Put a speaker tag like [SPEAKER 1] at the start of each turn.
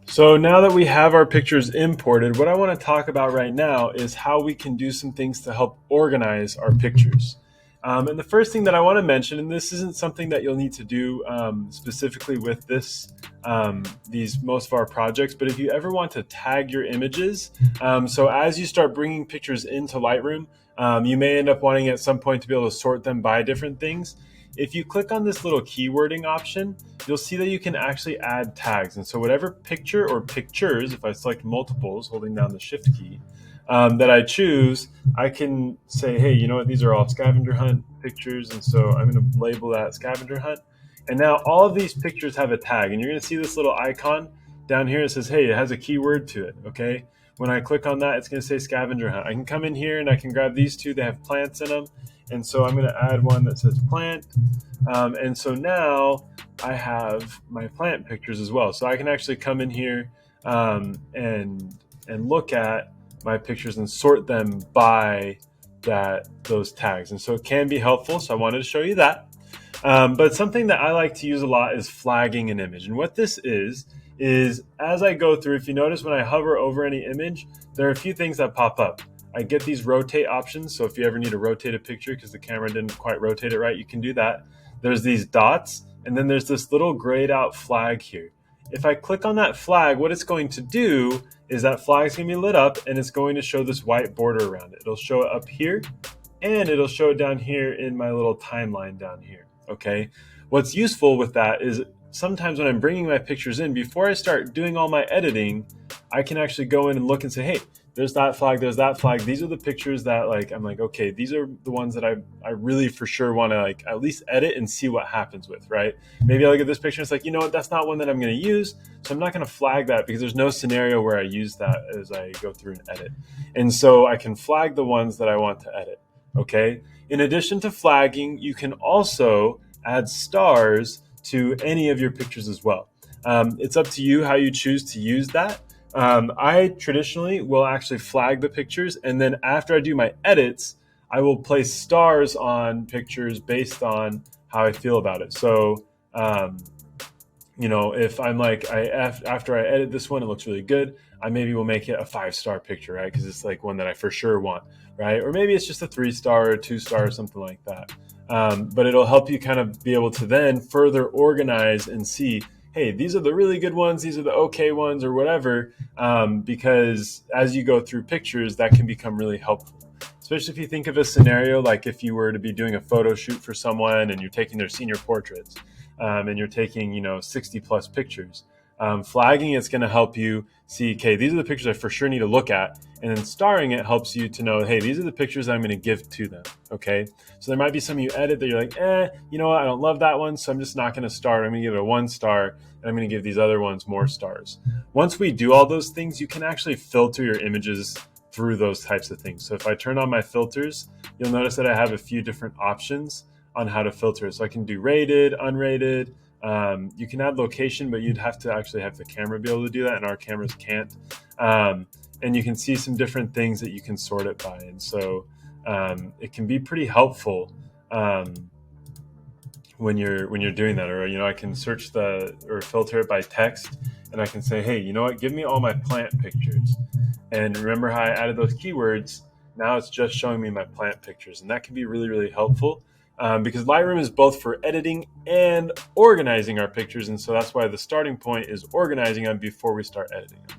[SPEAKER 1] So now that we have our pictures imported, what I want to talk about right now is how we can do some things to help organize our pictures. And the first thing that I want to mention, and this isn't something that you'll need to do specifically with these most of our projects, but if you ever want to tag your images, so as you start bringing pictures into Lightroom, you may end up wanting at some point to be able to sort them by different things. If you click on this little keywording option, you'll see that you can actually add tags. And so whatever picture or pictures, if I select multiples, holding down the shift key, that I choose, I can say, hey, you know what, these are all scavenger hunt pictures. And so I'm going to label that scavenger hunt. And now all of these pictures have a tag. And you're going to see this little icon down here. It says, hey, it has a keyword to it. Okay. When I click on that, it's going to say scavenger hunt. I can come in here and I can grab these two. They have plants in them. And so I'm going to add one that says plant. And so now I have my plant pictures as well. So I can actually come in here and look at my pictures and sort them by those tags. And so it can be helpful. So I wanted to show you that. But something that I like to use a lot is flagging an image. And what this is as I go through, if you notice when I hover over any image, there are a few things that pop up. I get these rotate options. So if you ever need to rotate a picture because the camera didn't quite rotate it right, you can do that. There's these dots, and then there's this little grayed out flag here. If I click on that flag, what it's going to do is that flag's going to be lit up, and it's going to show this white border around it. It'll show it up here, and it'll show it down here in my little timeline down here, okay? What's useful with that is sometimes when I'm bringing my pictures in, before I start doing all my editing, I can actually go in and look and say, hey, there's that flag, there's that flag. These are the pictures that I'm like, okay, these are the ones that I really for sure want to at least edit and see what happens with, right? Maybe I look at this picture and it's like, you know what, that's not one that I'm going to use. So I'm not going to flag that because there's no scenario where I use that as I go through and edit. And so I can flag the ones that I want to edit, okay? In addition to flagging, you can also add stars to any of your pictures as well. It's up to you how you choose to use that. I traditionally will actually flag the pictures, and then after I do my edits, I will place stars on pictures based on how I feel about it. So, if I'm like, after I edit this one, it looks really good, I maybe will make it a 5-star picture, right? Because it's like one that I for sure want, right? Or maybe it's just a 3-star or 2-star or something like that. But it'll help you kind of be able to then further organize and see, hey, these are the really good ones, these are the okay ones, or whatever, because as you go through pictures, that can become really helpful. Especially if you think of a scenario like if you were to be doing a photo shoot for someone and you're taking their senior portraits, and you're taking 60 plus pictures. Flagging it's going to help you see, okay, these are the pictures I for sure need to look at, and then starring it helps you to know, hey, these are the pictures I'm going to give to them, okay? So there might be some you edit that you're like, you know what, I don't love that one, so I'm just not going to star. I'm going to give it a 1 star, and I'm going to give these other ones more stars. Once we do all those things, you can actually filter your images through those types of things. So if I turn on my filters, you'll notice that I have a few different options on how to filter. So I can do rated, unrated. You can add location, but you'd have to actually have the camera be able to do that, and our cameras can't. And you can see some different things that you can sort it by. And so it can be pretty helpful when you're doing that. Or I can search or filter it by text, and I can say, hey, you know what, give me all my plant pictures. And remember how I added those keywords? Now it's just showing me my plant pictures, and that can be really, really helpful. Because Lightroom is both for editing and organizing our pictures. And so that's why the starting point is organizing them before we start editing them.